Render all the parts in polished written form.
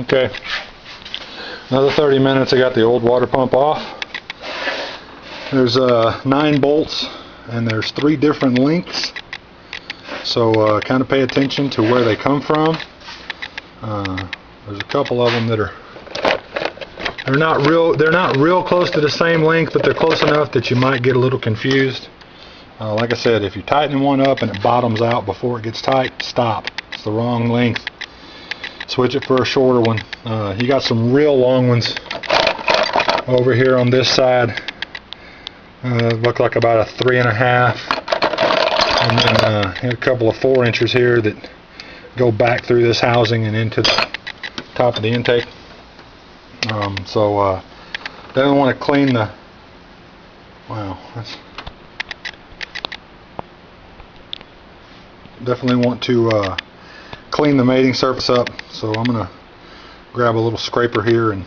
Okay, another 30 minutes. I got the old water pump off. There's 9 bolts and there's 3 different lengths, so kind of pay attention to where they come from. There's a couple of them that are they're not real close to the same length, but they're close enough that you might get a little confused. Like I said, if you're tightening one up and it bottoms out before it gets tight, stop. It's the wrong length. Switch it for a shorter one. You got some real long ones over here on this side. Look like about a 3.5, and then a couple of 4 inches here that go back through this housing and into the top of the intake. Then we want to clean the. Wow, definitely want to clean the mating surface up. So I'm gonna grab a little scraper here, and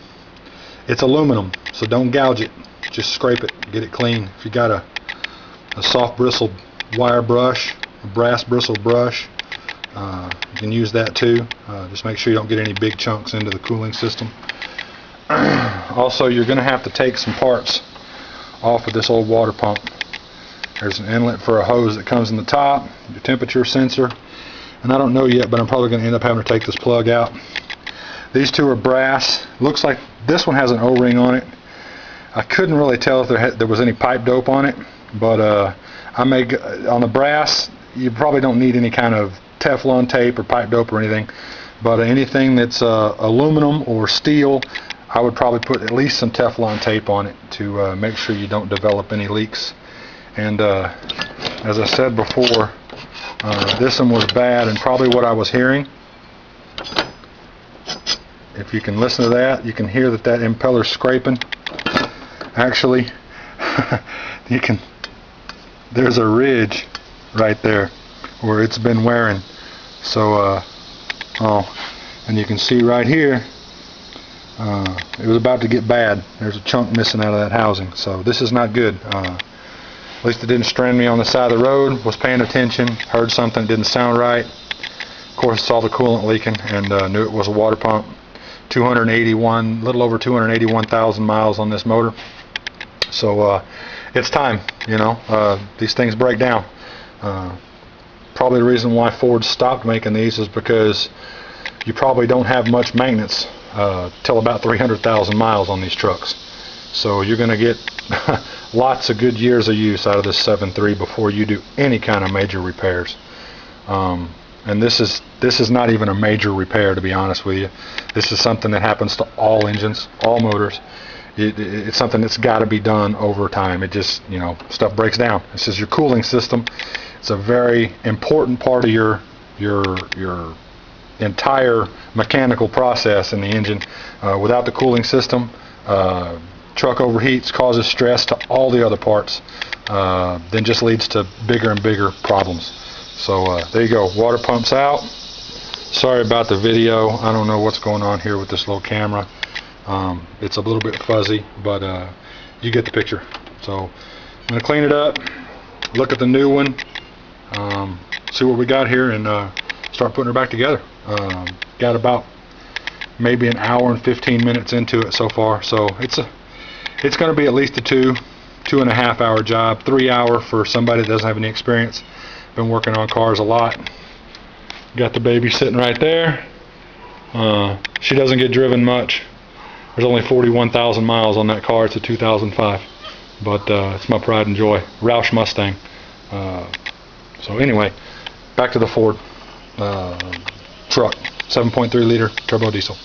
it's aluminum, so don't gouge it. Just scrape it, get it clean. If you got a soft bristled wire brush, a brass bristled brush, you can use that too. Just make sure you don't get any big chunks into the cooling system. Also, you're going to have to take some parts off of this old water pump. There's an inlet for a hose that comes in the top, your temperature sensor, and I don't know yet, but I'm probably going to end up having to take this plug out. These 2 are brass. Looks like this one has an O-ring on it. I couldn't really tell if there was any pipe dope on it, but on the brass, you probably don't need any kind of Teflon tape or pipe dope or anything, but anything that's aluminum or steel, I would probably put at least some Teflon tape on it to make sure you don't develop any leaks. And as I said before, this one was bad, and probably what I was hearing, if you can listen to that, you can hear that impeller's scraping. Actually, there's a ridge right there where it's been wearing. So, and you can see right here, it was about to get bad. There's a chunk missing out of that housing. So this is not good. At least it didn't strand me on the side of the road. Was paying attention, heard something that didn't sound right. Of course, saw the coolant leaking and knew it was a water pump. Little over 281,000 miles on this motor. So it's time, these things break down. Probably the reason why Ford stopped making these is because you probably don't have much maintenance till about 300,000 miles on these trucks. So you're going to get lots of good years of use out of this 7.3 before you do any kind of major repairs. And this is not even a major repair, to be honest with you. This is something that happens to all engines, all motors. It's something that's got to be done over time. It just, stuff breaks down. This is your cooling system. It's a very important part of your entire mechanical process in the engine. Without the cooling system, truck overheats, causes stress to all the other parts, then just leads to bigger and bigger problems. So there you go, water pump's out. Sorry about the video. I don't know what's going on here with this little camera. It's a little bit fuzzy, but you get the picture. So I'm going to clean it up, look at the new one, see what we got here, and start putting her back together. Got about maybe an hour and 15 minutes into it so far, so it's going to be at least a 2.5 hour job, 3 hour for somebody that doesn't have any experience. Been working on cars a lot. Got the baby sitting right there. She doesn't get driven much. There's only 41,000 miles on that car. It's a 2005, but it's my pride and joy. Roush Mustang. So anyway, back to the Ford truck, 7.3 liter turbo diesel.